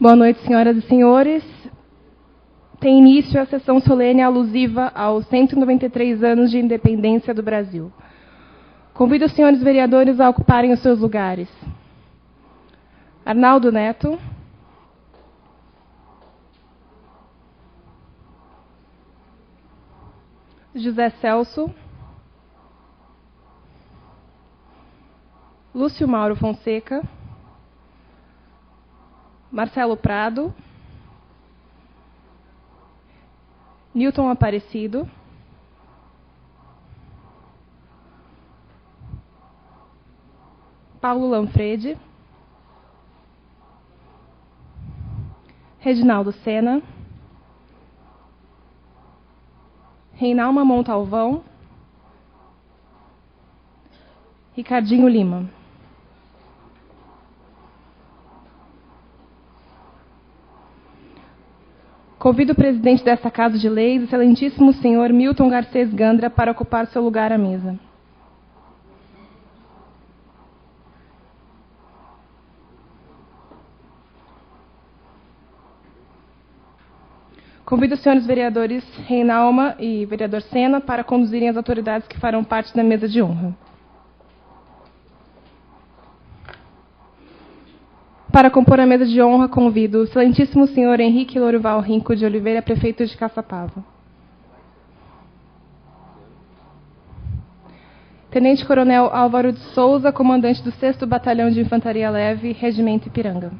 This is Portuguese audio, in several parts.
Boa noite, senhoras e senhores. Tem início a sessão solene alusiva aos 193 anos de independência do Brasil. Convido os senhores vereadores a ocuparem os seus lugares. Arnaldo Neto. José Celso. Lúcio Mauro Fonseca. Marcelo Prado. Newton Aparecido. Paulo Lanfredi. Reginaldo Sena. Reinalma Montalvão. Ricardinho Lima. Convido o presidente desta Casa de Leis, excelentíssimo senhor Milton Garcês Gandra, para ocupar seu lugar à mesa. Convido os senhores vereadores Reinalma e vereador Sena para conduzirem as autoridades que farão parte da mesa de honra. Para compor a mesa de honra, convido o excelentíssimo senhor Henrique Lorival Rinco de Oliveira, prefeito de Caçapava. Tenente Coronel Álvaro de Souza, comandante do 6º Batalhão de Infantaria Leve, Regimento Ipiranga.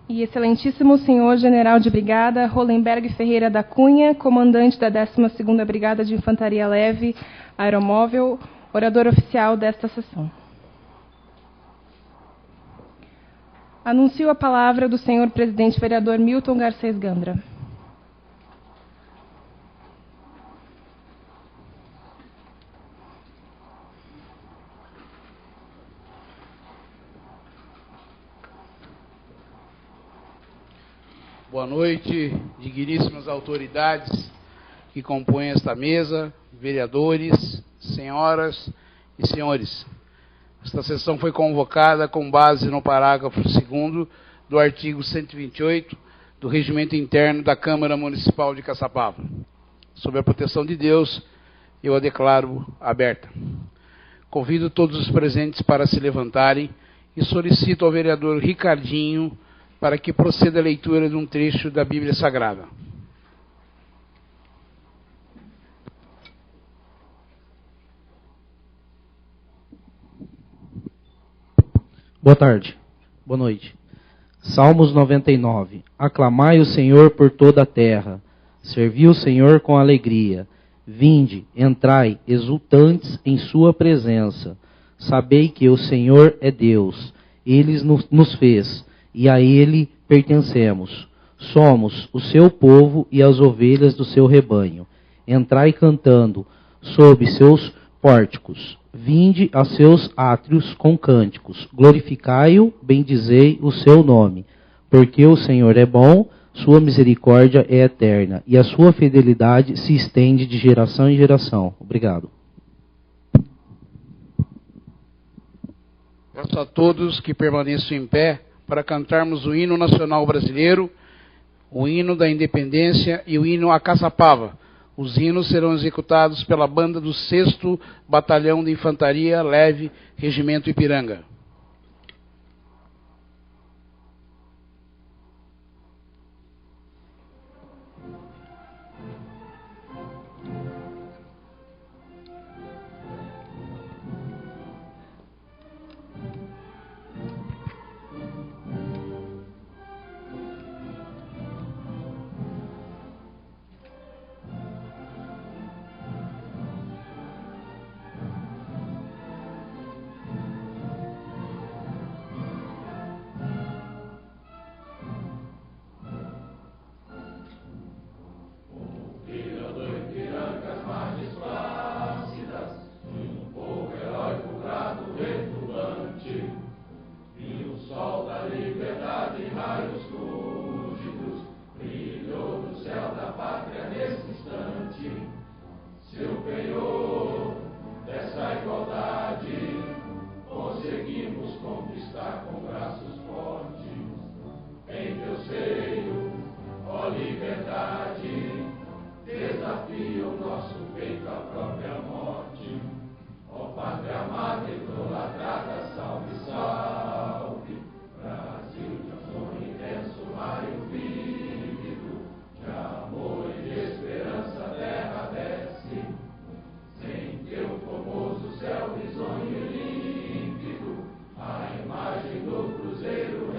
E excelentíssimo senhor General de Brigada Rolenberg Ferreira da Cunha, comandante da 12ª Brigada de Infantaria Leve, Aeromóvel, orador oficial desta sessão. Anuncio a palavra do senhor presidente vereador Milton Garcês Gandra. Boa noite, digníssimas autoridades que compõem esta mesa, vereadores, senhoras e senhores. Esta sessão foi convocada com base no parágrafo 2º do artigo 128 do Regimento Interno da Câmara Municipal de Caçapava. Sob a proteção de Deus, eu a declaro aberta. Convido todos os presentes para se levantarem e solicito ao vereador Ricardinho para que proceda a leitura de um trecho da Bíblia Sagrada. Boa tarde, boa noite. Salmos 99. Aclamai o Senhor por toda a terra, servi o Senhor com alegria. Vinde, entrai, exultantes em sua presença. Sabei que o Senhor é Deus, Ele nos fez, e a Ele pertencemos. Somos o seu povo e as ovelhas do seu rebanho. Entrai cantando sob seus pórticos. Vinde a seus átrios com cânticos. Glorificai-o, bendizei o seu nome. Porque o Senhor é bom, sua misericórdia é eterna, e a sua fidelidade se estende de geração em geração. Obrigado. Peço a todos que permaneçam em pé para cantarmos o hino nacional brasileiro, o hino da independência e o hino a Caçapava. Os hinos serão executados pela banda do 6º Batalhão de Infantaria Leve, Regimento Ipiranga. conquistar com braços fortes. Em teu seio, ó liberdade, desafia o nosso peito à própria morte. Ó pátria amada, idolatrada, salve, salve. Brasil de amor intenso, raio vívido, de amor e de esperança a terra desce. Sem teu formoso céu risonho e límpido, a imagem do cruzeiro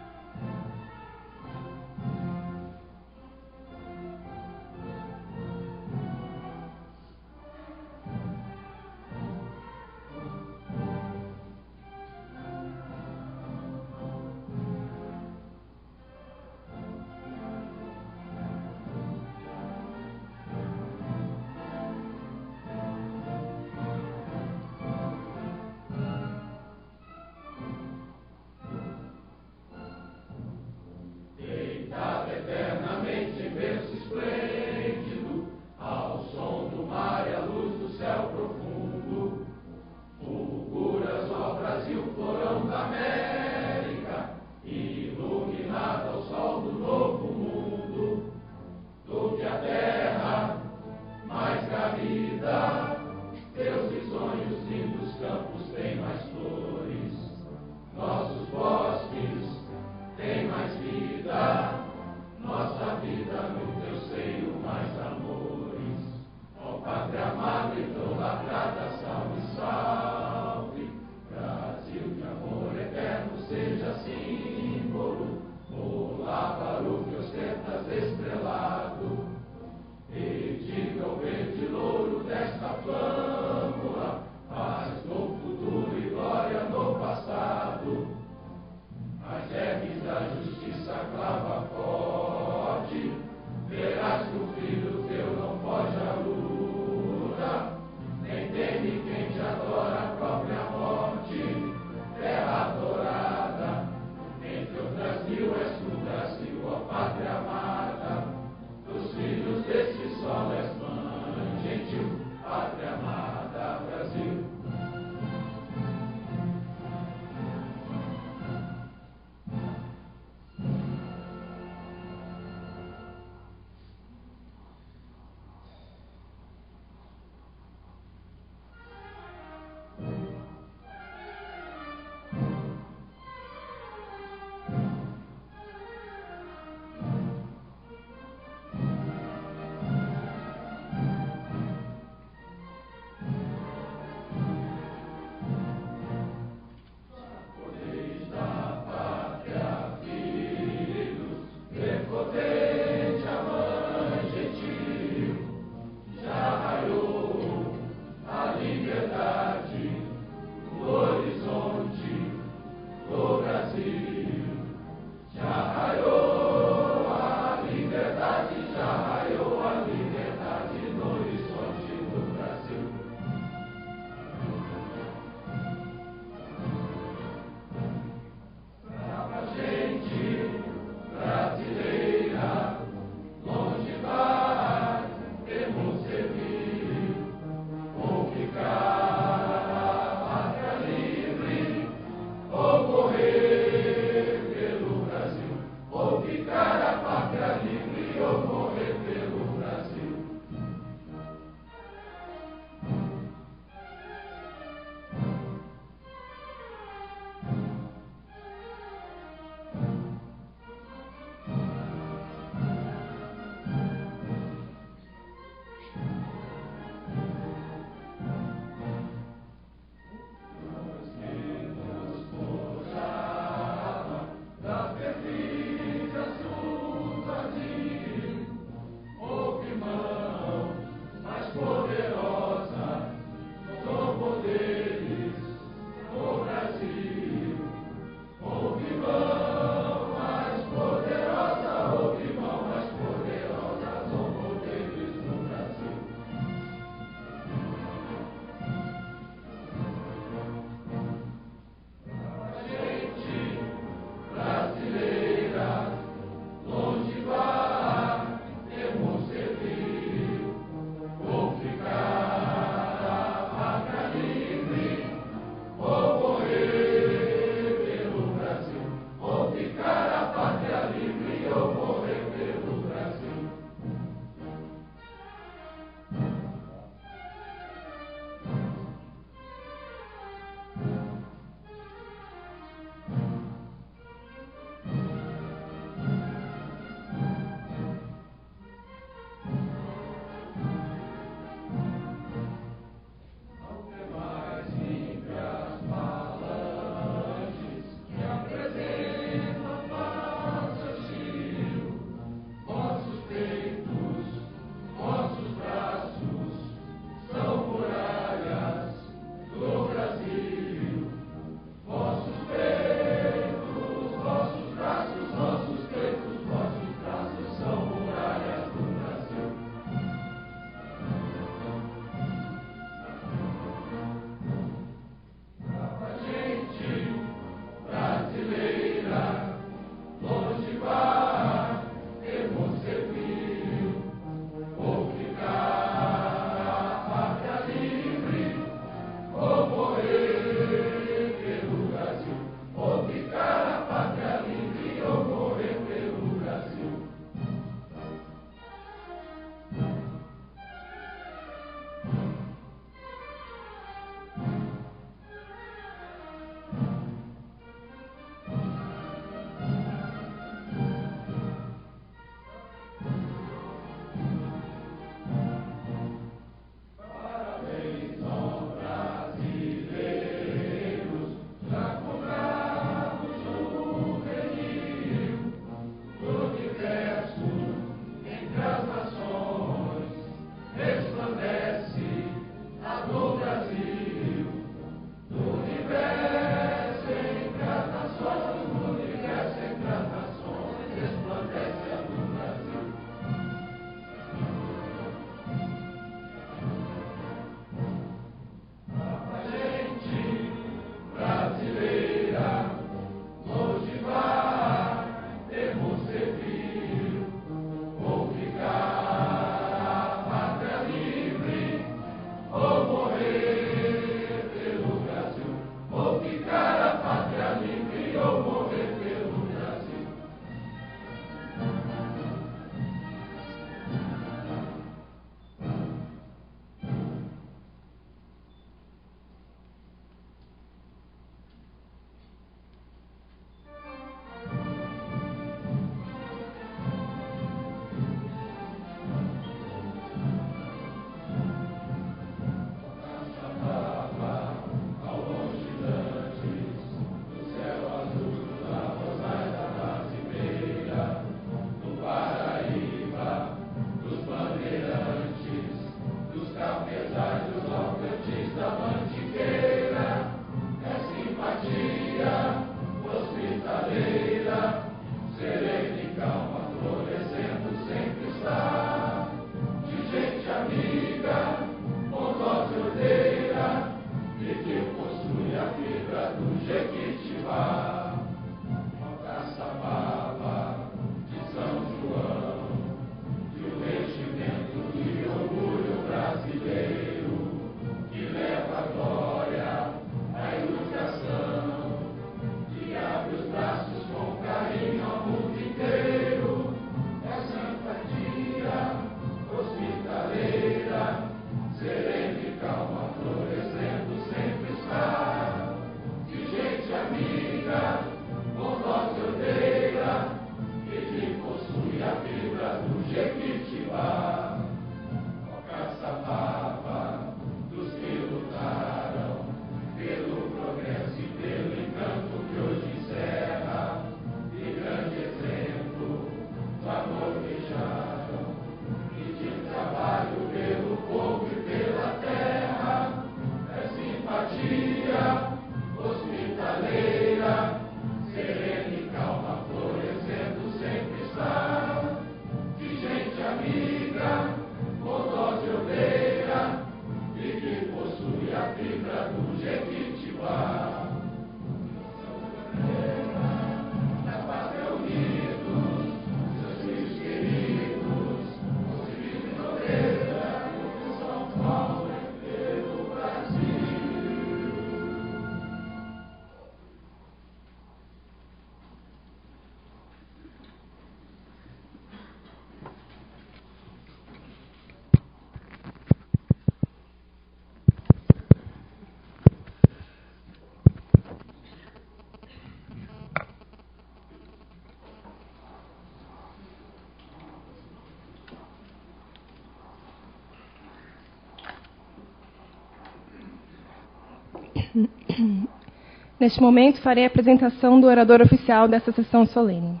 Neste momento, farei a apresentação do orador oficial desta sessão solene.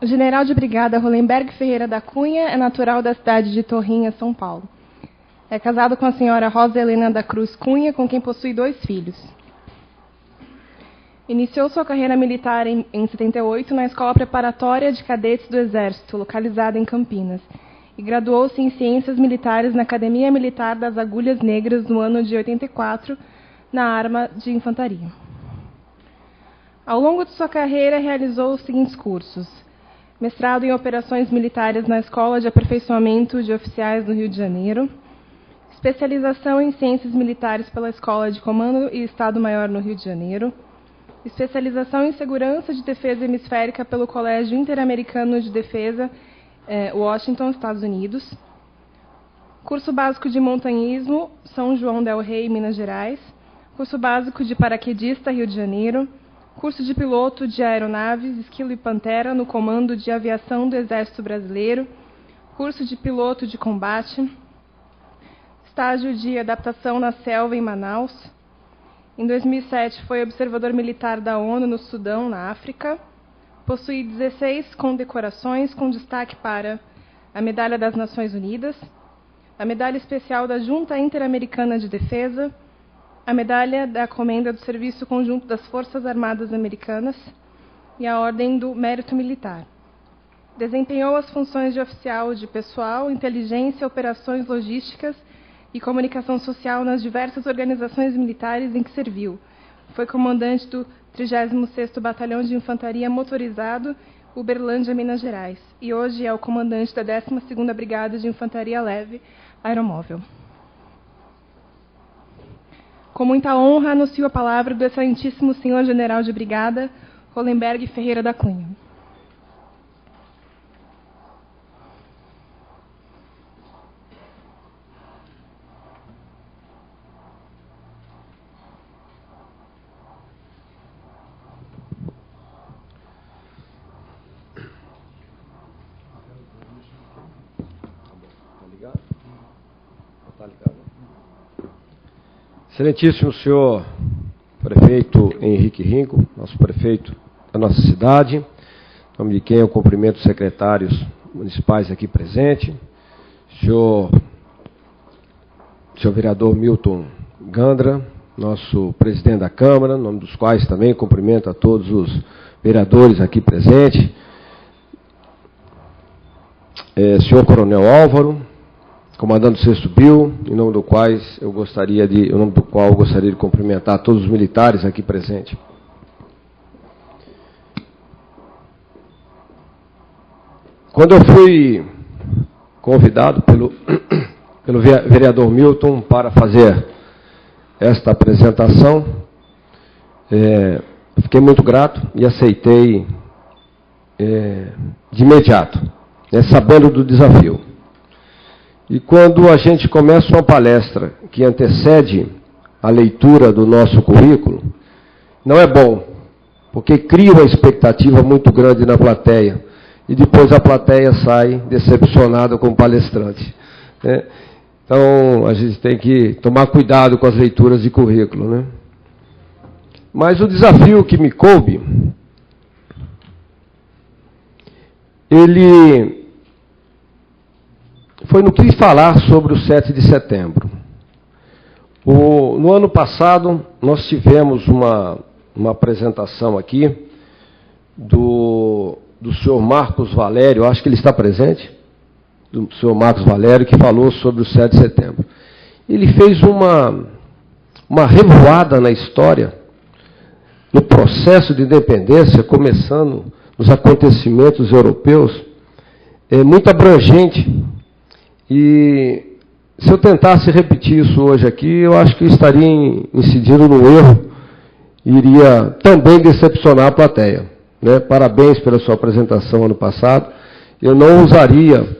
O general de brigada Hollenberg Ferreira da Cunha é natural da cidade de Torrinha, São Paulo. É casado com a senhora Rosa Helena da Cruz Cunha, com quem possui 2 filhos. Iniciou sua carreira militar em 78 na Escola Preparatória de Cadetes do Exército, localizada em Campinas, e graduou-se em Ciências Militares na Academia Militar das Agulhas Negras no ano de 84, na Arma de Infantaria. Ao longo de sua carreira, realizou os seguintes cursos: mestrado em Operações Militares na Escola de Aperfeiçoamento de Oficiais do Rio de Janeiro, especialização em Ciências Militares pela Escola de Comando e Estado-Maior no Rio de Janeiro, especialização em Segurança de Defesa Hemisférica pelo Colégio Interamericano de Defesa, Washington, Estados Unidos, curso básico de montanhismo, São João del Rei, Minas Gerais, curso básico de paraquedista, Rio de Janeiro, curso de piloto de aeronaves, Esquilo e Pantera, no Comando de Aviação do Exército Brasileiro, curso de piloto de combate, estágio de adaptação na selva em Manaus. Em 2007, foi observador militar da ONU no Sudão, na África. Possui 16 condecorações, com destaque para a Medalha das Nações Unidas, a Medalha Especial da Junta Interamericana de Defesa, a Medalha da Comenda do Serviço Conjunto das Forças Armadas Americanas e a Ordem do Mérito Militar. Desempenhou as funções de oficial de pessoal, inteligência, operações logísticas e comunicação social nas diversas organizações militares em que serviu. Foi comandante do 36º Batalhão de Infantaria Motorizado, Uberlândia, Minas Gerais, e hoje é o comandante da 12ª Brigada de Infantaria Leve Aeromóvel. Com muita honra, anuncio a palavra do excelentíssimo senhor general de brigada, Hollenberg Ferreira da Cunha. Excelentíssimo senhor prefeito Henrique Rinco, nosso prefeito da nossa cidade, em nome de quem eu cumprimento os secretários municipais aqui presentes, senhor vereador Milton Gandra, nosso presidente da Câmara, em nome dos quais também cumprimento a todos os vereadores aqui presentes, senhor Coronel Álvaro, comandante do 6º BIL, em nome do qual eu gostaria de cumprimentar todos os militares aqui presentes. Quando eu fui convidado pelo vereador Milton para fazer esta apresentação, fiquei muito grato e aceitei de imediato, sabendo do desafio. E quando a gente começa uma palestra que antecede a leitura do nosso currículo, não é bom, porque cria uma expectativa muito grande na plateia, e depois a plateia sai decepcionada com o palestrante. Né? Então, a gente tem que tomar cuidado com as leituras de currículo. Né? Mas o desafio que me coube, ele foi no que falar sobre o 7 de setembro. No ano passado, nós tivemos uma apresentação aqui do senhor Marcos Valério, acho que ele está presente, do senhor Marcos Valério, que falou sobre o 7 de setembro. Ele fez uma revoada na história, no processo de independência, começando nos acontecimentos europeus, muito abrangente. E se eu tentasse repetir isso hoje aqui, eu acho que eu estaria incidindo no erro e iria também decepcionar a plateia. Né? Parabéns pela sua apresentação ano passado. Eu não ousaria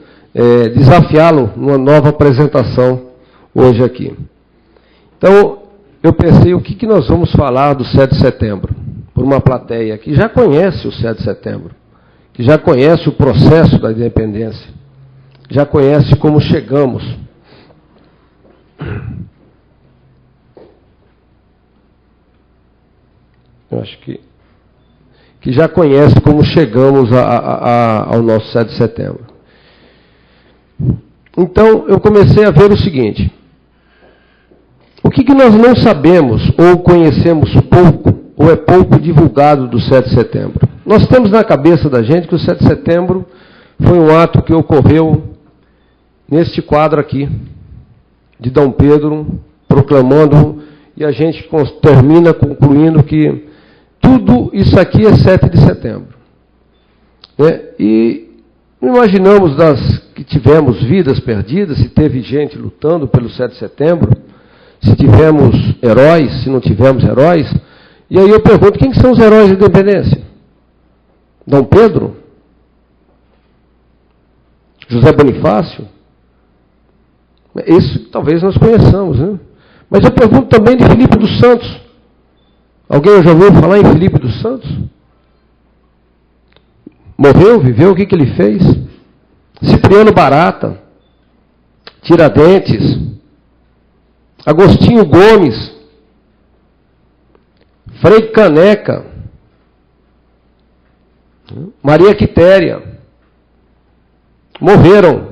desafiá-lo numa nova apresentação hoje aqui. Então, eu pensei, o que nós vamos falar do 7 de setembro? Por uma plateia que já conhece o 7 de setembro, que já conhece o processo da independência, já conhece como chegamos. Eu acho que já conhece como chegamos ao nosso 7 de setembro. Então, eu comecei a ver o seguinte: o que nós não sabemos ou conhecemos pouco, ou é pouco divulgado do 7 de setembro? Nós temos na cabeça da gente que o 7 de setembro foi um ato que ocorreu neste quadro aqui, de Dom Pedro, proclamando, e a gente termina concluindo que tudo isso aqui é 7 de setembro. E imaginamos que tivemos vidas perdidas, se teve gente lutando pelo 7 de setembro, se tivemos heróis, se não tivemos heróis. E aí eu pergunto, quem são os heróis da independência? Dom Pedro? José Bonifácio? Isso talvez nós conheçamos, né? Mas eu pergunto também de Filipe dos Santos. Alguém já ouviu falar em Filipe dos Santos? Morreu, viveu, o que ele fez? Cipriano Barata, Tiradentes, Agostinho Gomes, Frei Caneca, Maria Quitéria, morreram,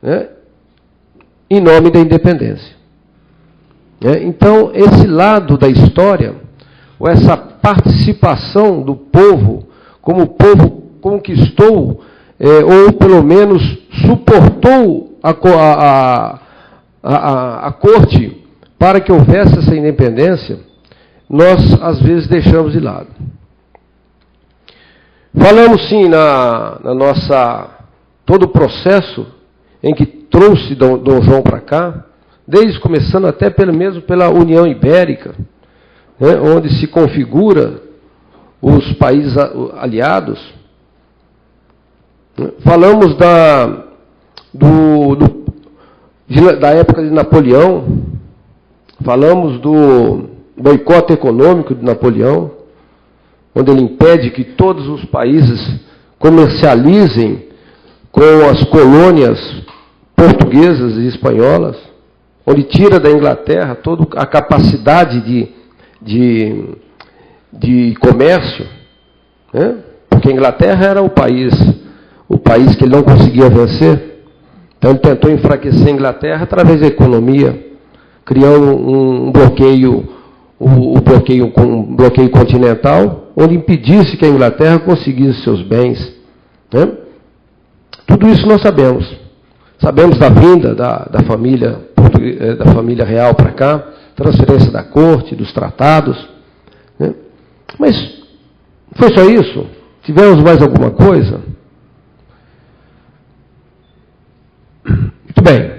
né, em nome da independência. Então, esse lado da história, ou essa participação do povo, como o povo conquistou, ou pelo menos suportou a corte para que houvesse essa independência, nós às vezes deixamos de lado. Falamos sim na nossa, todo o processo em que trouxe Dom João para cá, desde começando até mesmo pela União Ibérica, né, onde se configura os países aliados. Falamos da época de Napoleão, falamos do boicote econômico de Napoleão, onde ele impede que todos os países comercializem com as colônias portuguesas e espanholas, onde tira da Inglaterra toda a capacidade de comércio, né? Porque a Inglaterra era o país que ele não conseguia vencer. Então ele tentou enfraquecer a Inglaterra através da economia, criando um bloqueio continental, onde impedisse que a Inglaterra conseguisse seus bens. Né? Tudo isso nós sabemos. Sabemos da vinda da família real para cá, transferência da corte, dos tratados, né? Mas foi só isso? Tivemos mais alguma coisa? Muito bem.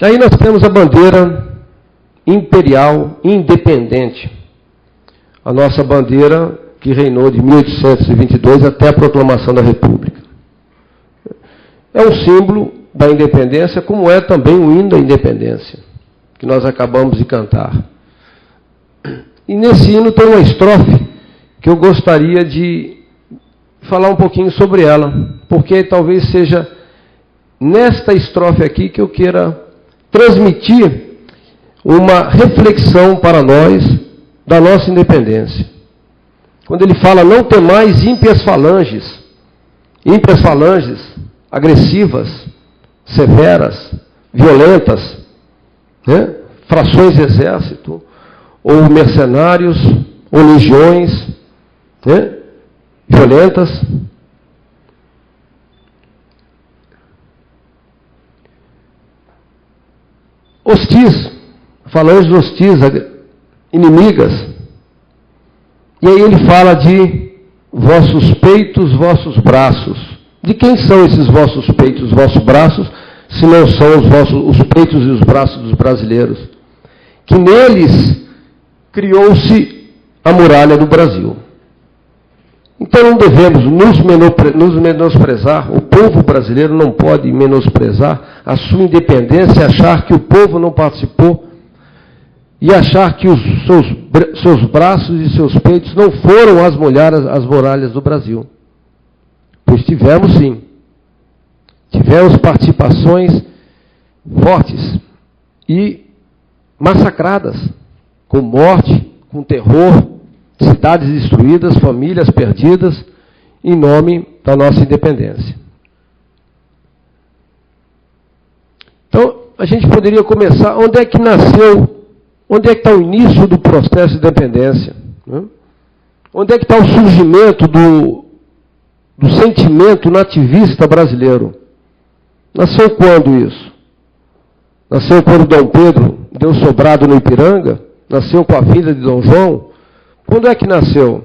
Aí nós temos a bandeira imperial independente. A nossa bandeira que reinou de 1822 até a proclamação da República. É um símbolo da independência, como é também o hino da independência, que nós acabamos de cantar. E nesse hino tem uma estrofe que eu gostaria de falar um pouquinho sobre ela, porque talvez seja nesta estrofe aqui que eu queira transmitir uma reflexão para nós da nossa independência. Quando ele fala, não temais ímpias falanges agressivas, severas, violentas, né? Frações de exército, ou mercenários, ou legiões, né? Violentas. Hostis, falanges hostis, inimigas. E aí ele fala de vossos peitos, vossos braços. De quem são esses vossos peitos, vossos braços, se não são os peitos e os braços dos brasileiros? Que neles criou-se a muralha do Brasil. Então não devemos nos menosprezar, o povo brasileiro não pode menosprezar a sua independência, achar que o povo não participou e achar que os seus braços e seus peitos não foram as muralhas do Brasil. Pois tivemos sim. Tivemos participações fortes e massacradas, com morte, com terror, cidades destruídas, famílias perdidas, em nome da nossa independência. Então, a gente poderia começar, onde é que nasceu, onde é que está o início do processo de independência? Né? Onde é que está o surgimento do sentimento nativista brasileiro? Nasceu quando isso? Nasceu quando Dom Pedro deu sobrado no Ipiranga? Nasceu com a filha de Dom João? Quando é que nasceu?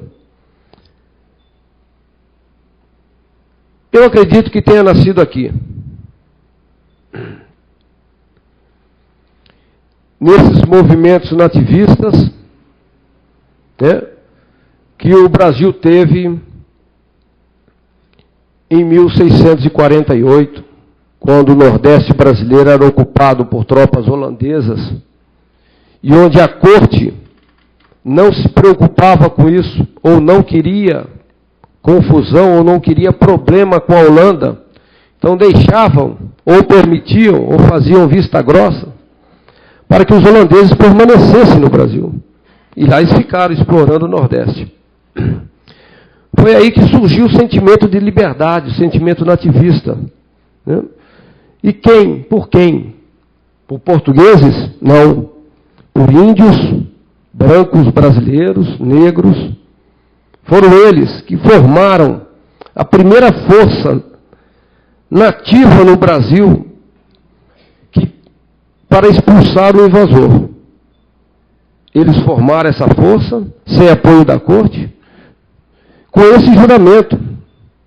Eu acredito que tenha nascido aqui. Nesses movimentos nativistas, né, que o Brasil teve em 1648, quando o Nordeste brasileiro era ocupado por tropas holandesas, e onde a corte não se preocupava com isso, ou não queria confusão, ou não queria problema com a Holanda. Então deixavam, ou permitiam, ou faziam vista grossa, para que os holandeses permanecessem no Brasil. E lá eles ficaram explorando o Nordeste. Foi aí que surgiu o sentimento de liberdade, o sentimento nativista. Né? E quem? Por quem? Por portugueses? Não. Por índios, brancos brasileiros, negros. Foram eles que formaram a primeira força nativa no Brasil para expulsar o invasor. Eles formaram essa força, sem apoio da corte, com esse juramento: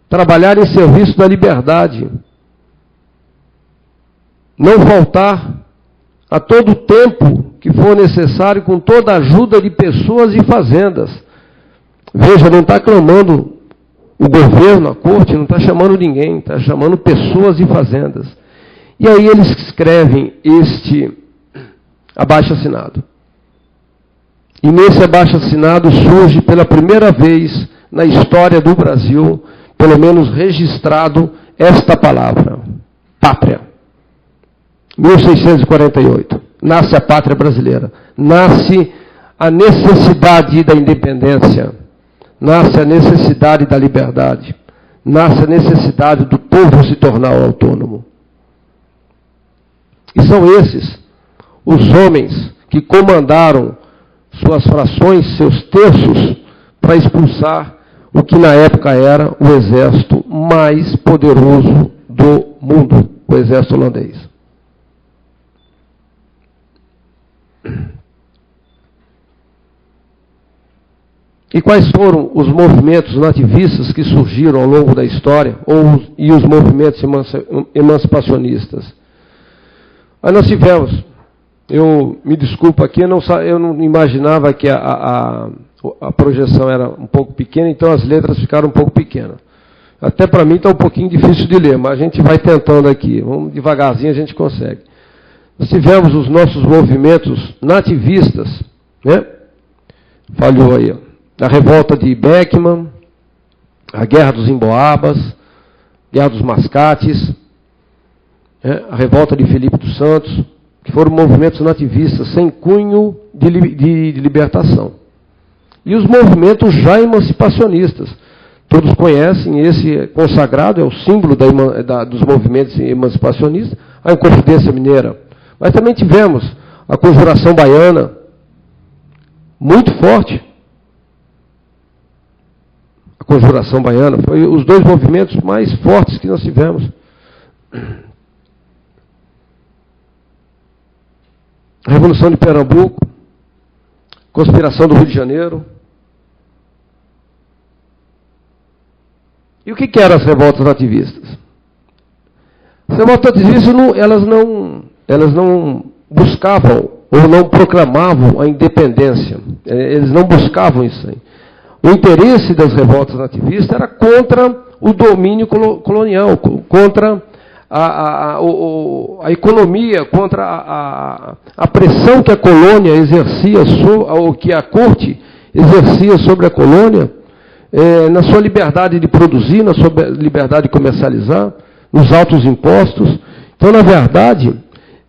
trabalhar em serviço da liberdade, não faltar a todo tempo que for necessário, com toda a ajuda de pessoas e fazendas. Veja, não está clamando o governo, a corte, não está chamando ninguém, está chamando pessoas e fazendas. E aí eles escrevem este abaixo-assinado. E nesse abaixo-assinado surge pela primeira vez na história do Brasil, pelo menos registrado, esta palavra: pátria. 1648. Nasce a pátria brasileira. Nasce a necessidade da independência. Nasce a necessidade da liberdade. Nasce a necessidade do povo se tornar autônomo. E são esses os homens que comandaram suas frações, seus terços, para expulsar o que na época era o exército mais poderoso do mundo, o exército holandês. E quais foram os movimentos nativistas que surgiram ao longo da história, e os movimentos emancipacionistas? Aí nós tivemos, eu me desculpo aqui, eu não imaginava que a projeção era um pouco pequena, então as letras ficaram um pouco pequenas. Até para mim está um pouquinho difícil de ler, mas a gente vai tentando aqui, vamos devagarzinho, a gente consegue. Nós tivemos os nossos movimentos nativistas, né? Falhou aí, ó. A revolta de Beckman, a Guerra dos Emboabas, Guerra dos Mascates, a revolta de Filipe dos Santos, que foram movimentos nativistas sem cunho de libertação. E os movimentos já emancipacionistas. Todos conhecem, esse consagrado é o símbolo dos movimentos emancipacionistas, a Inconfidência Mineira. Mas também tivemos a Conjuração Baiana, muito forte. A Conjuração Baiana foi os dois movimentos mais fortes que nós tivemos. A Revolução de Pernambuco, Conspiração do Rio de Janeiro. E o que eram as revoltas nativistas? As revoltas nativistas, elas não buscavam ou não proclamavam a independência. Eles não buscavam isso aí. O interesse das revoltas nativistas era contra o domínio colonial, contra a economia, contra a pressão que a colônia exercia, ou que a corte exercia sobre a colônia, na sua liberdade de produzir, na sua liberdade de comercializar, nos altos impostos. Então, na verdade,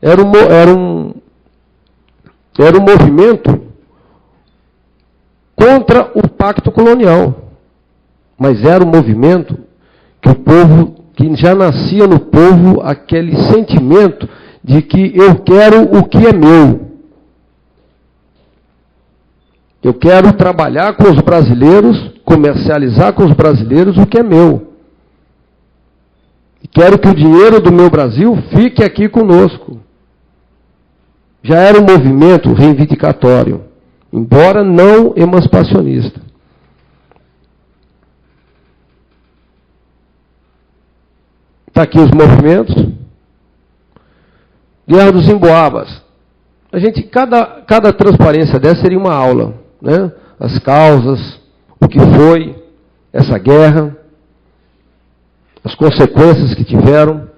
era um movimento contra o pacto colonial. Mas era um movimento que já nascia no povo aquele sentimento de que eu quero o que é meu. Eu quero trabalhar com os brasileiros, comercializar com os brasileiros o que é meu. E quero que o dinheiro do meu Brasil fique aqui conosco. Já era um movimento reivindicatório, embora não emancipacionista. Está aqui os movimentos. Guerra dos Emboabas. Cada transparência dessa seria uma aula, né? As causas, o que foi essa guerra, as consequências que tiveram.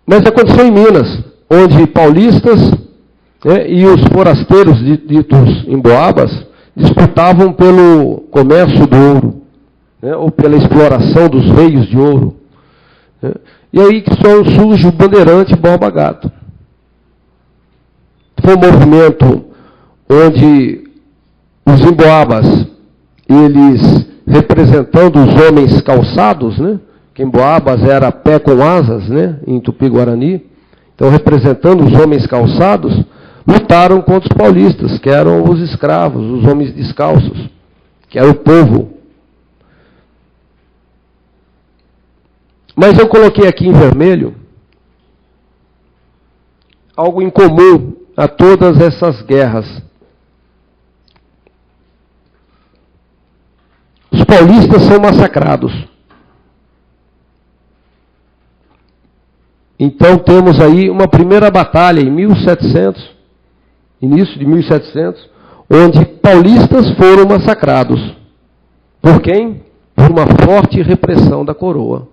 Mas aconteceu em Minas, onde paulistas, né, e os forasteiros ditos Emboabas disputavam pelo comércio do ouro, né, ou pela exploração dos veios de ouro. Né? E aí que só surge o bandeirante Borba Gato. Foi um movimento onde os Emboabas, eles representando os homens calçados, né? Que Emboabas era pé com asas, né? Em Tupi-Guarani. Então, representando os homens calçados, lutaram contra os paulistas, que eram os escravos, os homens descalços, que era o povo. Mas eu coloquei aqui em vermelho algo em comum a todas essas guerras. Os paulistas são massacrados. Então temos aí uma primeira batalha em 1700, início de 1700, onde paulistas foram massacrados. Por quem? Por uma forte repressão da coroa.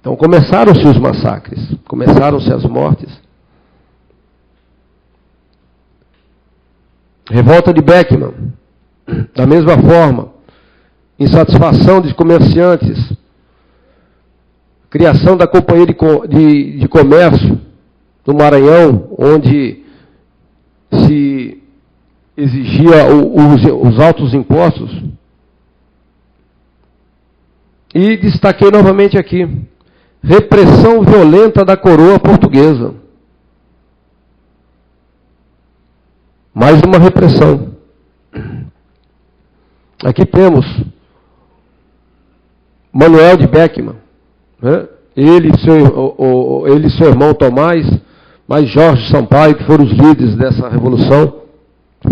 Então começaram-se os massacres, começaram-se as mortes. Revolta de Beckman, da mesma forma, insatisfação de comerciantes, criação da Companhia de Comércio do Maranhão, onde se exigia os altos impostos. E destaquei novamente aqui, repressão violenta da coroa portuguesa. Mais uma repressão. Aqui temos Manuel de Beckman, né? Ele e seu irmão Tomás, mais Jorge Sampaio, que foram os líderes dessa revolução.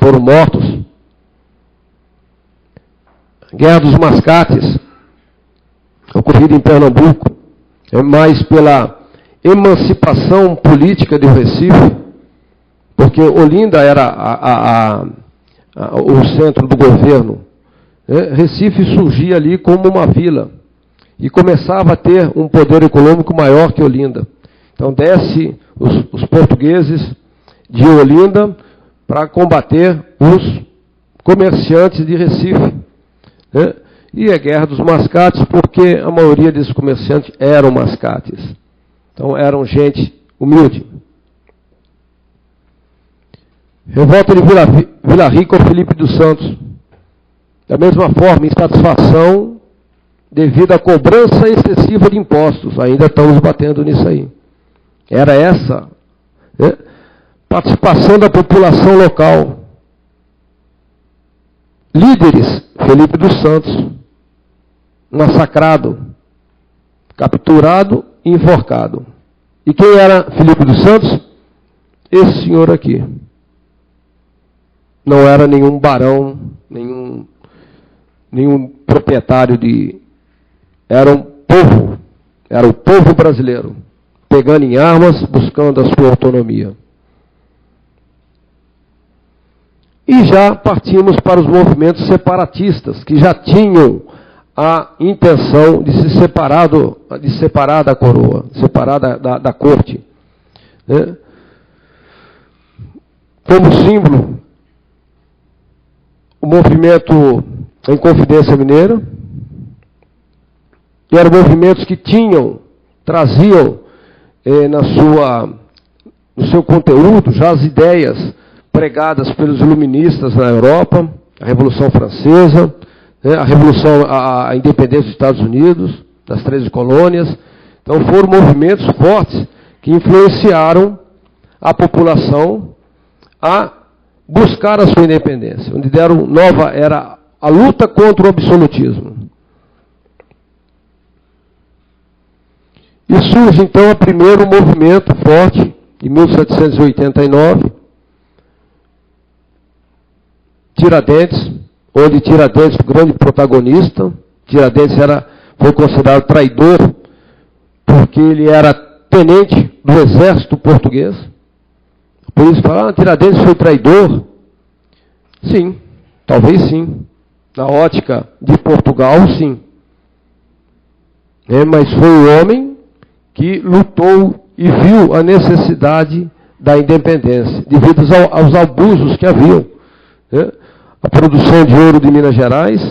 foram mortos. Guerra dos Mascates, ocorrida em Pernambuco, é mais pela emancipação política do Recife, porque Olinda era o centro do governo. Recife surgia ali como uma vila e começava a ter um poder econômico maior que Olinda. Então desce os portugueses de Olinda para combater os comerciantes de Recife. E a Guerra dos Mascates, porque a maioria desses comerciantes eram mascates. Então eram gente humilde. Revolta de Vila Rica ao Felipe dos Santos. Da mesma forma, insatisfação devido à cobrança excessiva de impostos. Ainda estamos batendo nisso aí. Era essa participação da população local. Líderes, Felipe dos Santos, massacrado, capturado e enforcado. E quem era Felipe dos Santos? Esse senhor aqui. Não era nenhum barão, nenhum proprietário de... Era um povo, era o povo brasileiro, pegando em armas, buscando a sua autonomia. E já partimos para os movimentos separatistas, que já tinham a intenção de se separar da coroa, separar da corte. Como símbolo, o movimento a Inconfidência Mineira, e eram movimentos que traziam no seu conteúdo já as ideias pregadas pelos iluministas na Europa, a Revolução Francesa, a independência dos Estados Unidos, das 13 colônias. Então foram movimentos fortes que influenciaram a população a buscar a sua independência, onde era a luta contra o absolutismo. E surge então o primeiro movimento forte, em 1789, Tiradentes, onde Tiradentes, o grande protagonista, Tiradentes foi considerado traidor, porque ele era tenente do exército português. Por isso falar, Tiradentes foi traidor? Sim, talvez sim. Na ótica de Portugal, sim. Mas foi o homem que lutou e viu a necessidade da independência, devido aos abusos que haviam. A produção de ouro de Minas Gerais,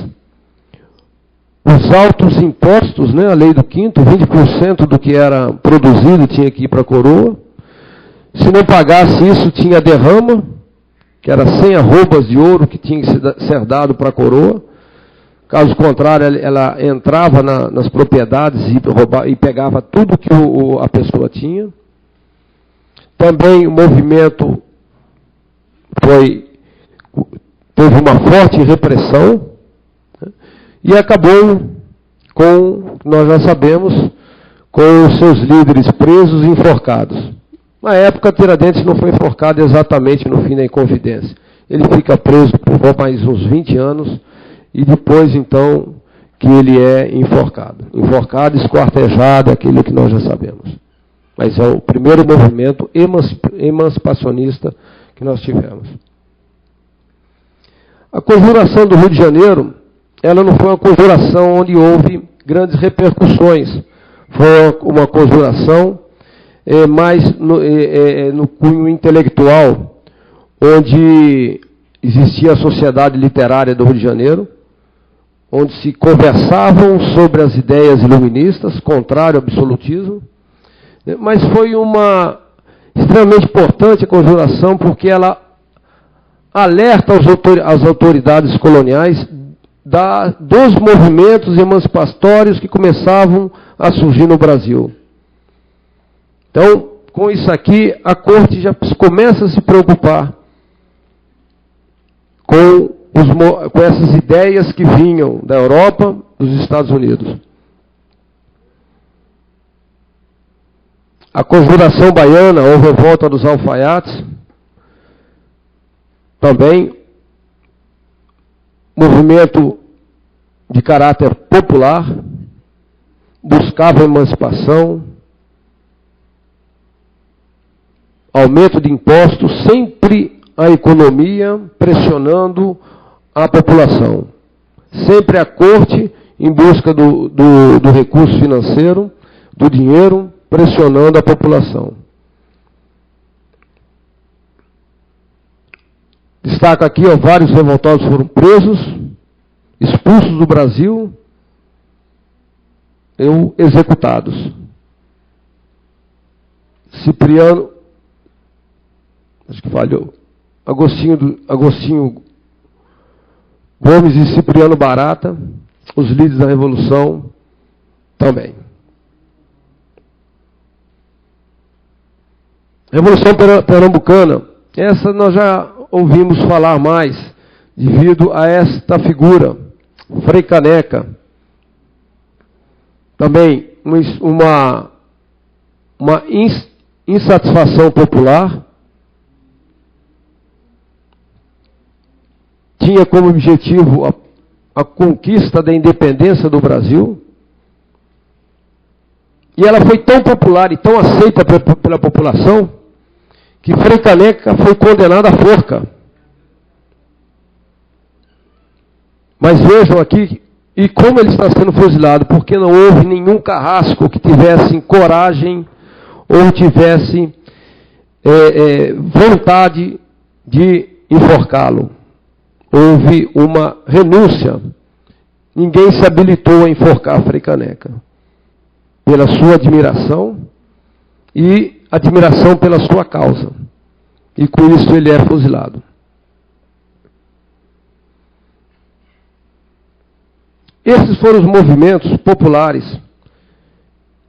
os altos impostos, a lei do quinto, 20% do que era produzido tinha que ir para a coroa. Se não pagasse isso, tinha derrama, que era 100 arrobas de ouro que tinha que ser dado para a coroa. Caso contrário, ela entrava nas propriedades e pegava tudo que a pessoa tinha. Também o movimento teve uma forte repressão, e acabou nós já sabemos, com os seus líderes presos e enforcados. Na época, Tiradentes não foi enforcado exatamente no fim da Inconfidência. Ele fica preso por mais uns 20 anos, e depois, então, que ele é enforcado. Enforcado, esquartejado, aquilo que nós já sabemos. Mas é o primeiro movimento emancipacionista que nós tivemos. A conjuração do Rio de Janeiro, ela não foi uma conjuração onde houve grandes repercussões. Foi uma conjuração mais no cunho intelectual, onde existia a Sociedade Literária do Rio de Janeiro, onde se conversavam sobre as ideias iluministas, contrário ao absolutismo. Mas foi extremamente importante a conjuração, porque ela alerta às autoridades coloniais dos movimentos emancipatórios que começavam a surgir no Brasil. Então, com isso aqui, a corte já começa a se preocupar com essas ideias que vinham da Europa, dos Estados Unidos. A conjuração baiana, ou revolta dos alfaiates, também movimento de caráter popular, buscava emancipação, aumento de impostos, sempre a economia pressionando a população. Sempre a corte em busca do recurso financeiro, do dinheiro, pressionando a população. Destaca aqui, vários revoltados foram presos, expulsos do Brasil, executados. Cipriano, acho que falhou, Agostinho Gomes e Cipriano Barata, os líderes da Revolução, também. Revolução Pernambucana, essa nós já ouvimos falar mais, devido a esta figura, Frei Caneca. Também uma insatisfação popular, tinha como objetivo a conquista da independência do Brasil, e ela foi tão popular e tão aceita pela população, que Frei Caneca foi condenado à forca. Mas vejam aqui, e como ele está sendo fuzilado, porque não houve nenhum carrasco que tivesse coragem ou tivesse vontade de enforcá-lo. Houve uma renúncia. Ninguém se habilitou a enforcar Frei Caneca. Pela sua admiração e admiração pela sua causa. E com isso ele é fuzilado. Esses foram os movimentos populares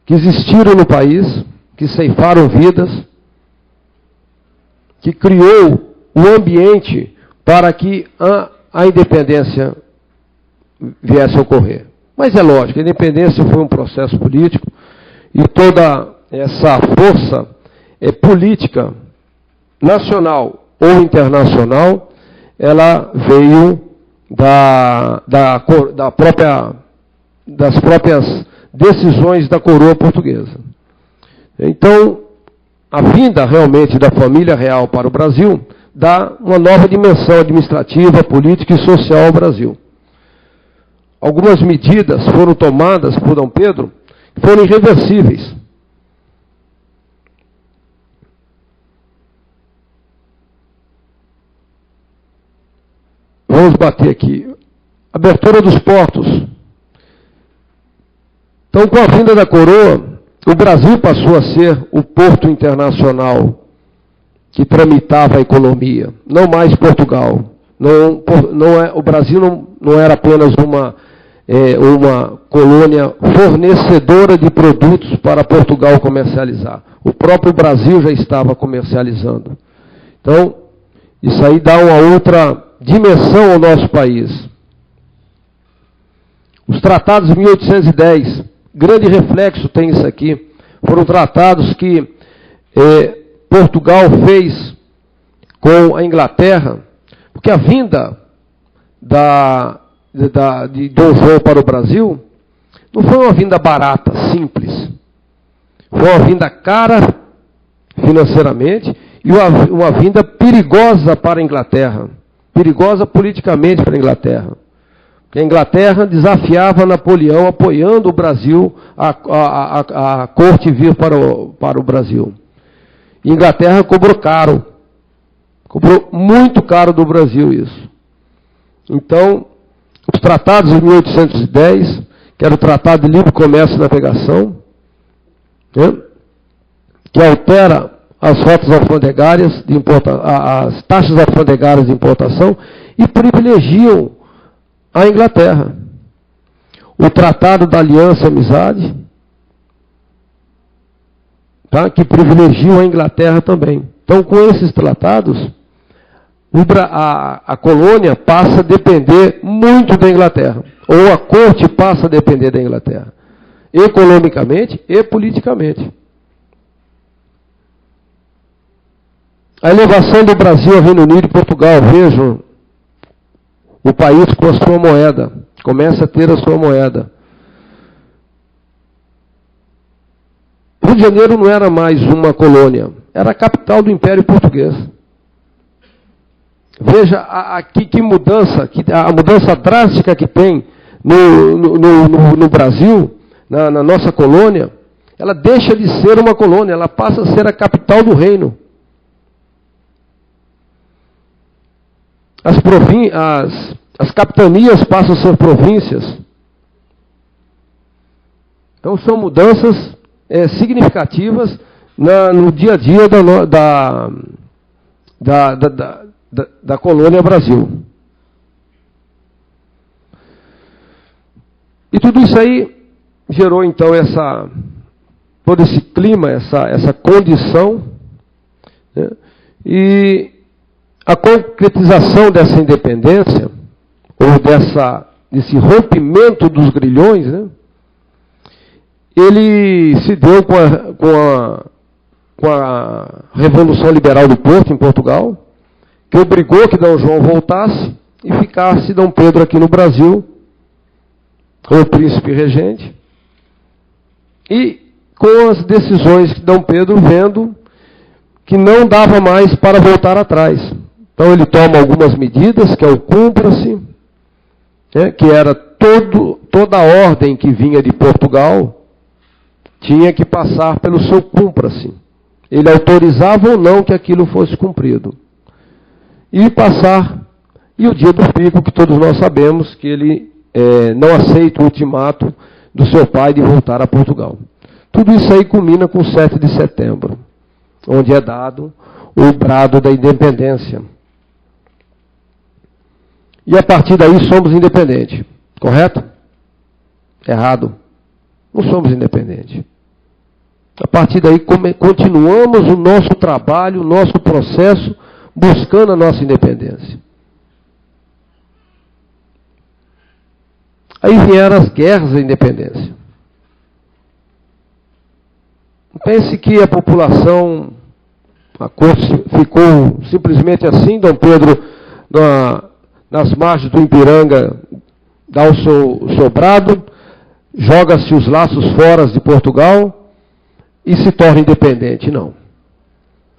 que existiram no país, que ceifaram vidas, que criou o ambiente para que a independência viesse a ocorrer. Mas é lógico, a independência foi um processo político e toda essa força política, nacional ou internacional, ela veio das próprias decisões da coroa portuguesa. Então, a vinda realmente da família real para o Brasil dá uma nova dimensão administrativa, política e social ao Brasil. Algumas medidas foram tomadas por Dom Pedro que foram irreversíveis. Vamos bater aqui. Abertura dos portos. Então, com a vinda da coroa, o Brasil passou a ser o porto internacional que tramitava a economia, não mais Portugal. O Brasil não era apenas uma colônia fornecedora de produtos para Portugal comercializar. O próprio Brasil já estava comercializando. Então, isso aí dá uma outra dimensão ao nosso país. Os tratados de 1810, grande reflexo tem isso aqui. Foram tratados que Portugal fez com a Inglaterra, porque a vinda de Dom João para o Brasil não foi uma vinda barata, simples. Foi uma vinda cara financeiramente e uma vinda perigosa para a Inglaterra. Perigosa politicamente para a Inglaterra. Porque a Inglaterra desafiava Napoleão apoiando o Brasil, a corte vir para o Brasil. E a Inglaterra cobrou caro. Cobrou muito caro do Brasil isso. Então, os tratados de 1810, que era o Tratado de Livre Comércio e Navegação, né, que altera as rotas alfandegárias, as taxas alfandegárias de importação, e privilegiam a Inglaterra. O Tratado da Aliança e Amizade, tá, que privilegiam a Inglaterra também. Então, com esses tratados, a colônia passa a depender muito da Inglaterra, ou a corte passa a depender da Inglaterra, economicamente e politicamente. A elevação do Brasil ao Reino Unido e Portugal, vejam, o país com a sua moeda, começa a ter a sua moeda. Rio de Janeiro não era mais uma colônia, era a capital do Império Português. Veja que mudança, a mudança drástica que tem no Brasil, na nossa colônia. Ela deixa de ser uma colônia, ela passa a ser a capital do reino. As capitanias passam a ser províncias. Então são mudanças significativas no dia a dia da colônia Brasil. E tudo isso aí gerou então todo esse clima, essa condição, né? E a concretização dessa independência, ou desse rompimento dos grilhões, né? Ele se deu com a Revolução Liberal do Porto, em Portugal, que obrigou que D. João voltasse e ficasse D. Pedro aqui no Brasil, como príncipe regente, e com as decisões que D. Pedro vendo que não dava mais para voltar atrás. Então ele toma algumas medidas, que é o cumpra-se, né, que era toda a ordem que vinha de Portugal tinha que passar pelo seu cumpra-se. Ele autorizava ou não que aquilo fosse cumprido. E o dia do pico, que todos nós sabemos que ele não aceita o ultimato do seu pai de voltar a Portugal. Tudo isso aí culmina com 7 de setembro, onde é dado o brado da independência. E a partir daí somos independentes. Correto? Errado. Não somos independentes. A partir daí continuamos o nosso trabalho, o nosso processo, buscando a nossa independência. Aí vieram as guerras da independência. Pense que a população, a corte ficou simplesmente assim, D. Pedro, nas margens do Ipiranga, dá o seu brado, joga-se os laços fora de Portugal e se torna independente. Não.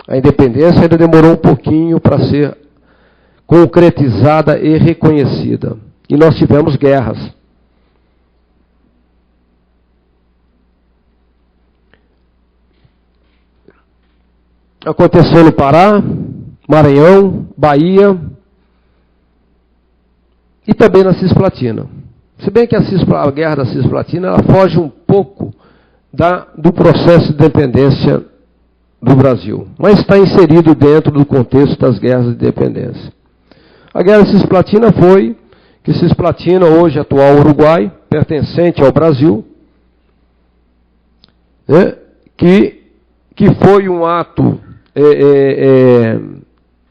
A independência ainda demorou um pouquinho para ser concretizada e reconhecida. E nós tivemos guerras. Aconteceu no Pará, Maranhão, Bahia e também na Cisplatina. Se bem que a guerra da Cisplatina ela foge um pouco do processo de independência do Brasil, mas está inserido dentro do contexto das guerras de independência. A guerra da Cisplatina foi que Cisplatina, hoje atual Uruguai, pertencente ao Brasil, né, que foi um ato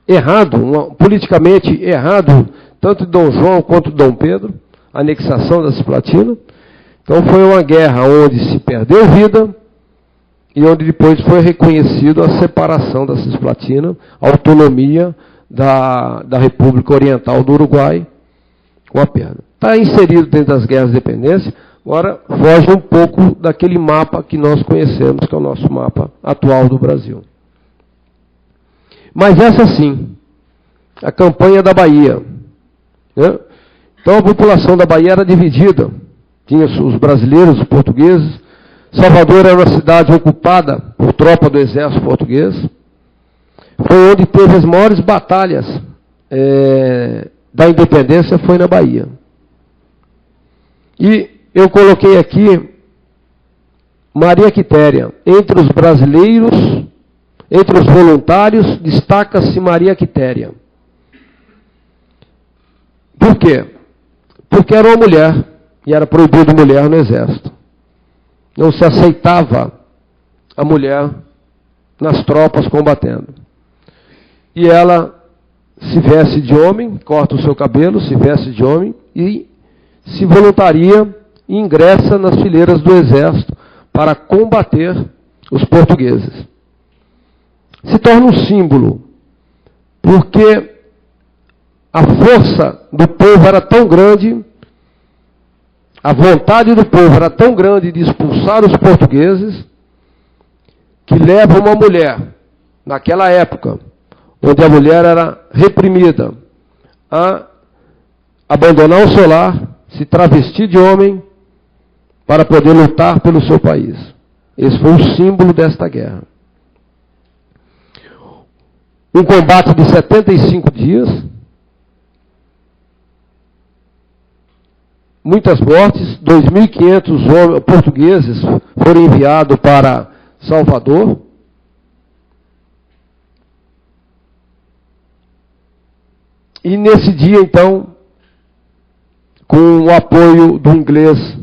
errado, politicamente errado, tanto de D. João quanto de D. Pedro, a anexação da Cisplatina. Então foi uma guerra onde se perdeu vida e onde depois foi reconhecido a separação da Cisplatina, a autonomia da República Oriental do Uruguai, com a perda. Está inserido dentro das guerras de independência, agora foge um pouco daquele mapa que nós conhecemos, que é o nosso mapa atual do Brasil. Mas essa sim, a campanha da Bahia. Né? Então a população da Bahia era dividida. Tinha os brasileiros, os portugueses. Salvador era uma cidade ocupada por tropa do exército português. Foi onde teve as maiores batalhas da independência, foi na Bahia. E eu coloquei aqui Maria Quitéria. Entre os brasileiros, entre os voluntários, destaca-se Maria Quitéria. Por quê? Porque era uma mulher, e era proibido mulher no exército. Não se aceitava a mulher nas tropas combatendo. E ela se veste de homem, corta o seu cabelo, se veste de homem e se voluntaria e ingressa nas fileiras do exército para combater os portugueses. Se torna um símbolo porque a força do povo era tão grande, a vontade do povo era tão grande de expulsar os portugueses, que leva uma mulher, naquela época, onde a mulher era reprimida, a abandonar o seu lar, se travestir de homem, para poder lutar pelo seu país. Esse foi o símbolo desta guerra. Um combate de 75 dias, muitas mortes, 2.500 portugueses foram enviados para Salvador. E nesse dia, então, com o apoio do inglês,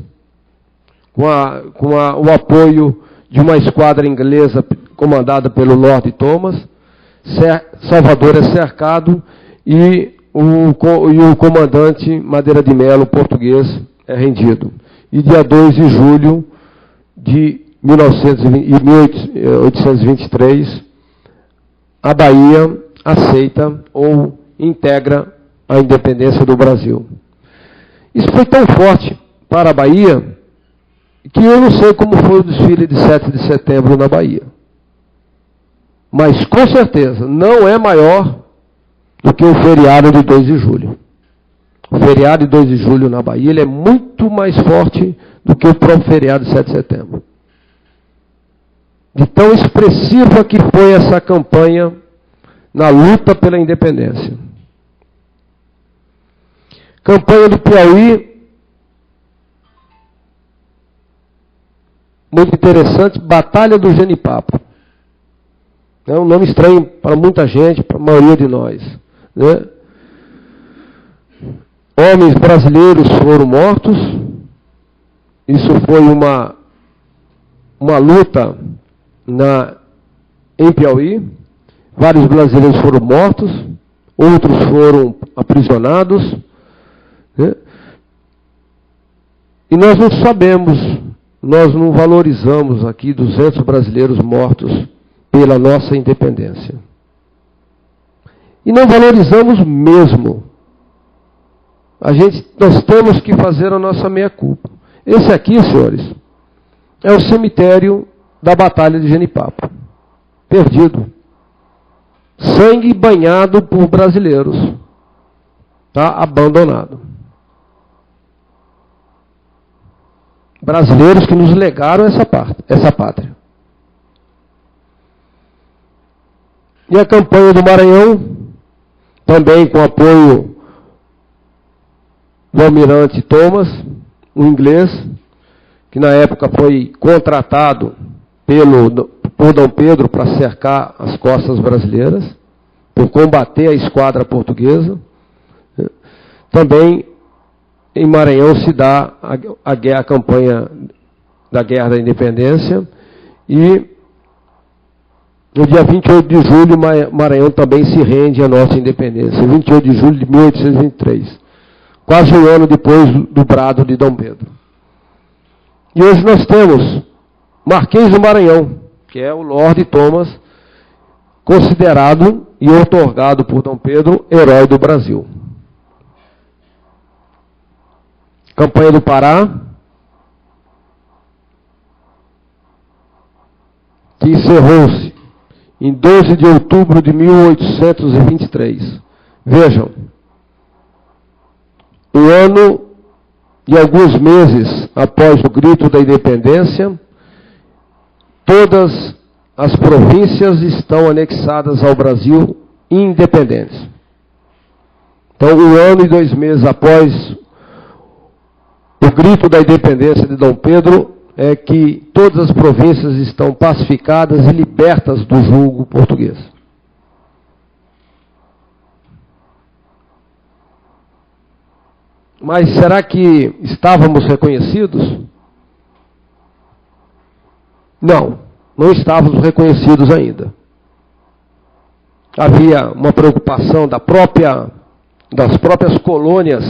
o apoio de uma esquadra inglesa comandada pelo Lord Thomas, Salvador é cercado e o comandante Madeira de Melo, português, é rendido. E dia 2 de julho de 1823, a Bahia aceita ou integra a independência do Brasil. Isso foi tão forte para a Bahia que eu não sei como foi o desfile de 7 de setembro na Bahia. Mas, com certeza, não é maior do que o feriado de 2 de julho. O feriado de 2 de julho na Bahia ele é muito mais forte do que o próprio feriado de 7 de setembro. De tão expressiva que foi essa campanha na luta pela independência. Campanha do Piauí, muito interessante, Batalha do Genipapo. É um nome estranho para muita gente, para a maioria de nós. Né? Homens brasileiros foram mortos. Isso foi uma luta em Piauí. Vários brasileiros foram mortos, outros foram aprisionados. Né? E nós não sabemos, nós não valorizamos aqui 200 brasileiros mortos pela nossa independência. E não valorizamos mesmo. Nós temos que fazer a nossa meia-culpa. Esse aqui, senhores, é o cemitério da Batalha de Genipapo. Perdido. Sangue banhado por brasileiros. Está abandonado. Brasileiros que nos legaram essa pátria. E a campanha do Maranhão, também com apoio do almirante Thomas, um inglês, que na época foi contratado por Dom Pedro para cercar as costas brasileiras, por combater a esquadra portuguesa. Também em Maranhão se dá a campanha da Guerra da Independência e no dia 28 de julho, Maranhão também se rende à nossa independência. 28 de julho de 1823. Quase um ano depois do brado de Dom Pedro. E hoje nós temos Marquês do Maranhão, que é o Lord Thomas, considerado e outorgado por Dom Pedro, herói do Brasil. Campanha do Pará, que encerrou-se em 12 de outubro de 1823. Vejam, um ano e alguns meses após o grito da independência, todas as províncias estão anexadas ao Brasil independentes. Então, um ano e 2 meses após o grito da independência de Dom Pedro, é que todas as províncias estão pacificadas e libertas do jugo português. Mas será que estávamos reconhecidos? Não, não estávamos reconhecidos ainda. Havia uma preocupação das próprias colônias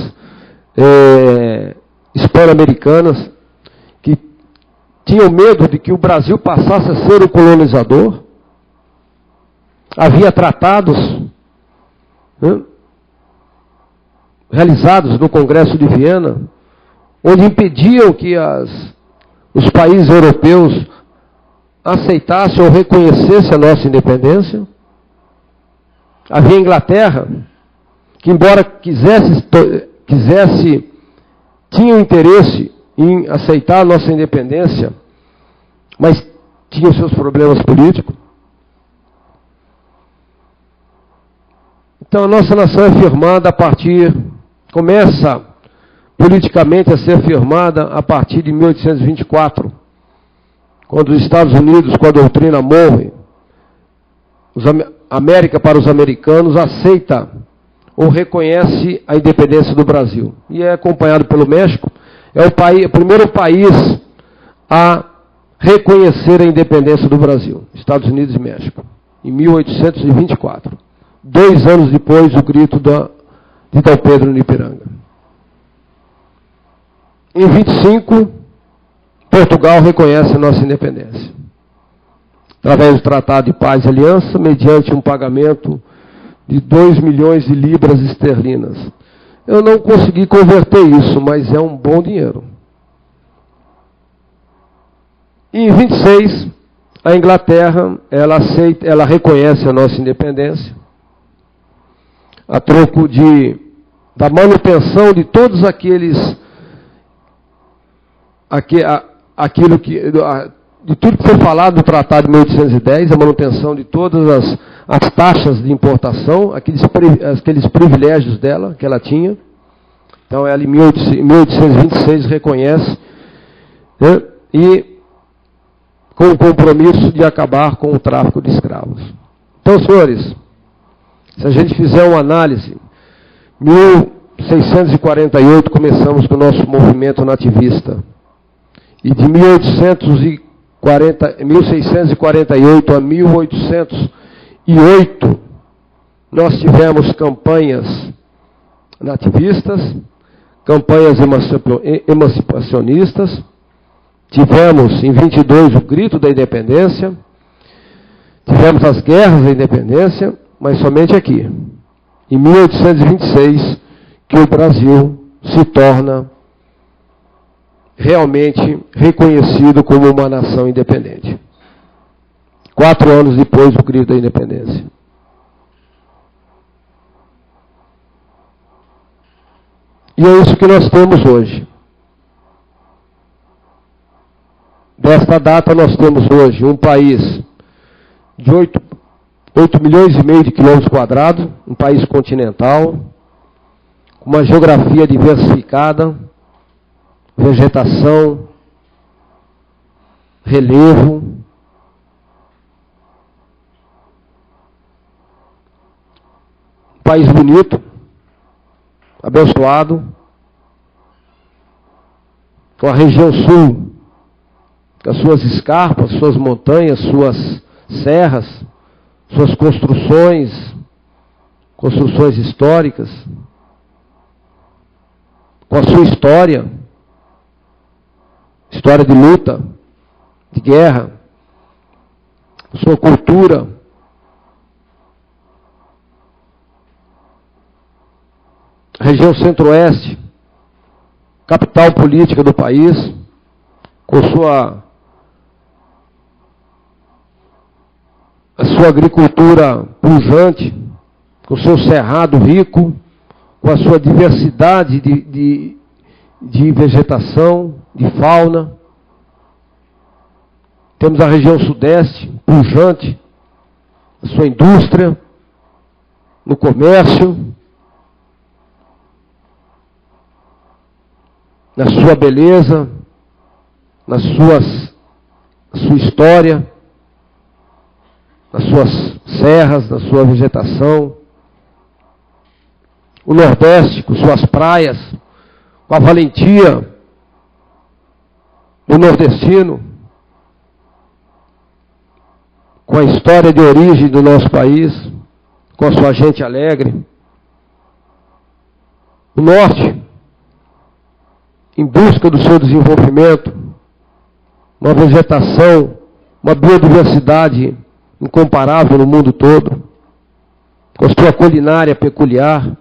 hispano-americanas, que tinham medo de que o Brasil passasse a ser o colonizador. Havia tratados realizados no Congresso de Viena, onde impediam que os países europeus aceitassem ou reconhecessem a nossa independência. Havia a Inglaterra, que embora tinha interesse em aceitar a nossa independência, mas tinha os seus problemas políticos. Então a nossa nação é firmada começa politicamente a ser firmada a partir de 1824, quando os Estados Unidos, com a doutrina Monroe, América para os americanos, aceita ou reconhece a independência do Brasil. E é acompanhado pelo México, é o primeiro país a reconhecer a independência do Brasil, Estados Unidos e México, em 1824. 2 anos depois do grito de Dom Pedro no Ipiranga. Em 25, Portugal reconhece a nossa independência, através do Tratado de Paz e Aliança, mediante um pagamento de 2 milhões de libras esterlinas. Eu não consegui converter isso, mas é um bom dinheiro. E em 26, a Inglaterra, ela reconhece a nossa independência, a troco da manutenção de todos de tudo que foi falado no Tratado de 1810, a manutenção de todas as taxas de importação, aqueles privilégios dela, que ela tinha. Então, ela em 1826 reconhece, né, e com o compromisso de acabar com o tráfico de escravos. Então, senhores, se a gente fizer uma análise, 1648 começamos com o nosso movimento nativista, e de 1648 a 1808, nós tivemos campanhas nativistas, campanhas emancipacionistas, tivemos em 22 o grito da independência, tivemos as guerras da independência, mas somente aqui, em 1826, que o Brasil se torna realmente reconhecido como uma nação independente. 4 anos depois do grito da independência. E é isso que nós temos hoje. Desta data nós temos hoje um país de 8 milhões e meio de quilômetros quadrados, um país continental, com uma geografia diversificada, vegetação, relevo, um país bonito, abençoado, com a região sul, com as suas escarpas, suas montanhas, suas serras, suas construções históricas, com a sua história de luta, de guerra, sua cultura, a região centro-oeste, capital política do país, com a sua agricultura pujante, com o seu cerrado rico, com a sua diversidade de vegetação, de fauna. Temos a região sudeste, pujante, a sua indústria, no comércio, na sua beleza, na sua história, nas suas serras, na sua vegetação. O Nordeste, com suas praias, com a valentia do nordestino, com a história de origem do nosso país, com a sua gente alegre. O Norte, em busca do seu desenvolvimento, uma vegetação, uma biodiversidade incomparável no mundo todo. com sua culinária peculiar,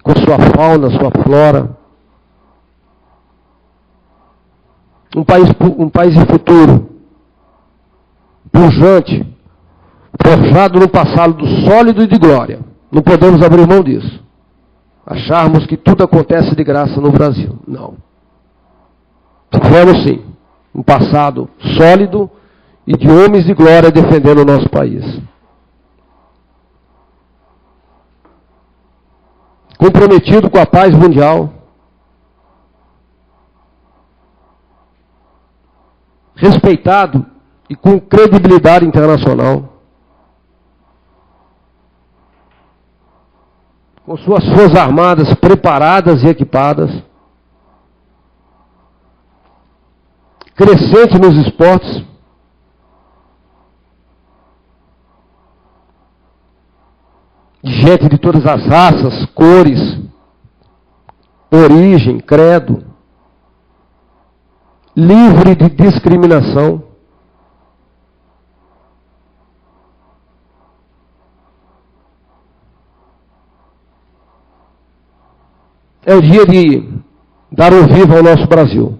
com sua fauna, sua flora. Um país de futuro, pujante, forjado no passado sólido e de glória. Não podemos abrir mão disso. Acharmos que tudo acontece de graça no Brasil. Não. Tivemos sim um passado sólido e de homens de glória defendendo o nosso país. Comprometido com a paz mundial. Respeitado e com credibilidade internacional. Com suas forças armadas preparadas e equipadas. Crescente nos esportes. Gente de todas as raças, cores, origem, credo. Livre de discriminação. É o dia de dar um vivo ao nosso Brasil.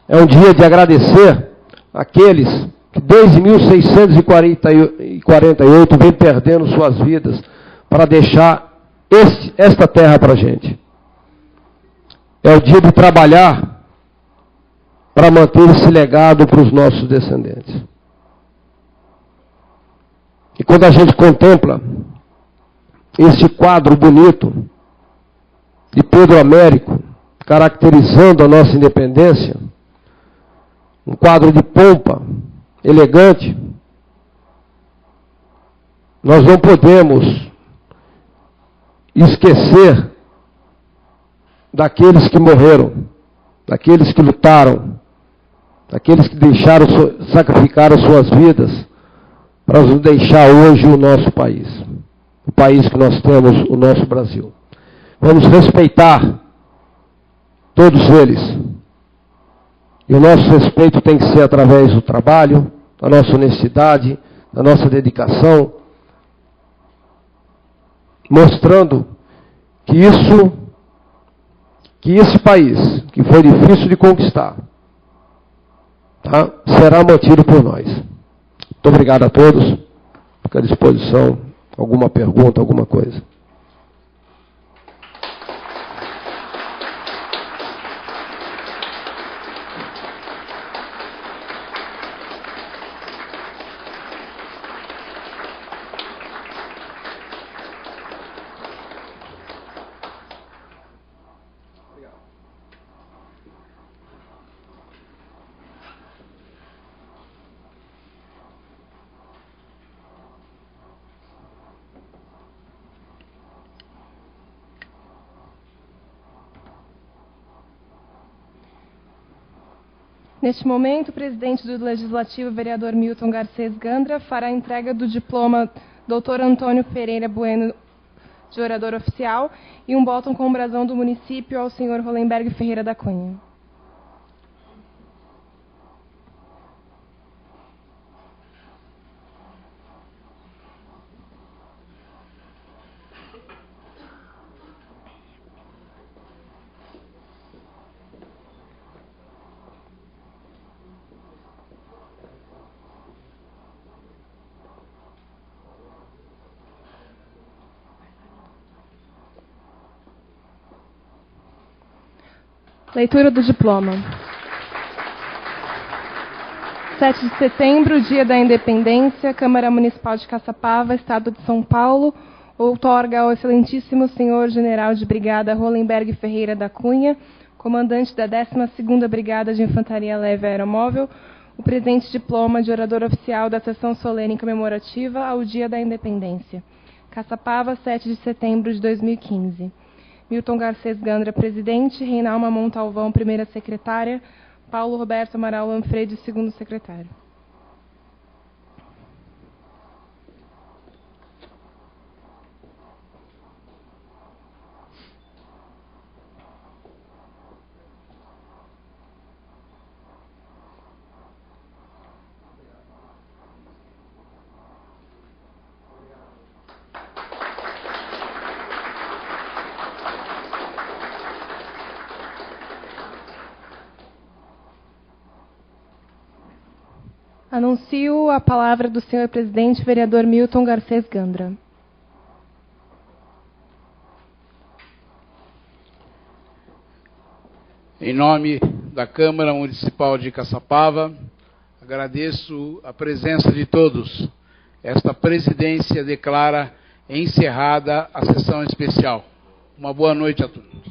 É um dia de agradecer aqueles que desde 1648 vem perdendo suas vidas para deixar esta terra para a gente. É o dia de trabalhar para manter esse legado para os nossos descendentes. E quando a gente contempla esse quadro bonito de Pedro Américo, caracterizando a nossa independência, um quadro de pompa, elegante, nós não podemos esquecer daqueles que morreram, daqueles que lutaram, daqueles que sacrificaram suas vidas para nos deixar hoje o nosso país, o país que nós temos, o nosso Brasil. Vamos respeitar todos eles. E o nosso respeito tem que ser através do trabalho, da nossa honestidade, da nossa dedicação, mostrando que esse país, que foi difícil de conquistar, tá, será mantido por nós. Muito obrigado a todos. Fico à disposição. Alguma pergunta, alguma coisa. Neste momento, o presidente do Legislativo, vereador Milton Garcês Gandra, fará a entrega do diploma Dr. Antônio Pereira Bueno de orador oficial e um botão com o brasão do município ao senhor Rolenberg Ferreira da Cunha. Leitura do diploma. 7 de setembro, Dia da Independência, Câmara Municipal de Caçapava, Estado de São Paulo, outorga ao excelentíssimo senhor general de brigada Rolenberg Ferreira da Cunha, comandante da 12ª Brigada de Infantaria Leve Aeromóvel, o presente diploma de orador oficial da sessão solene comemorativa ao Dia da Independência. Caçapava, 7 de setembro de 2015. Milton Garcês Gandra, presidente. Reinalma Montalvão, primeira secretária. Paulo Roberto Amaral Lanfredi, segundo secretário. Anuncio a palavra do senhor presidente, vereador Milton Garcês Gandra. Em nome da Câmara Municipal de Caçapava, agradeço a presença de todos. Esta presidência declara encerrada a sessão especial. Uma boa noite a todos.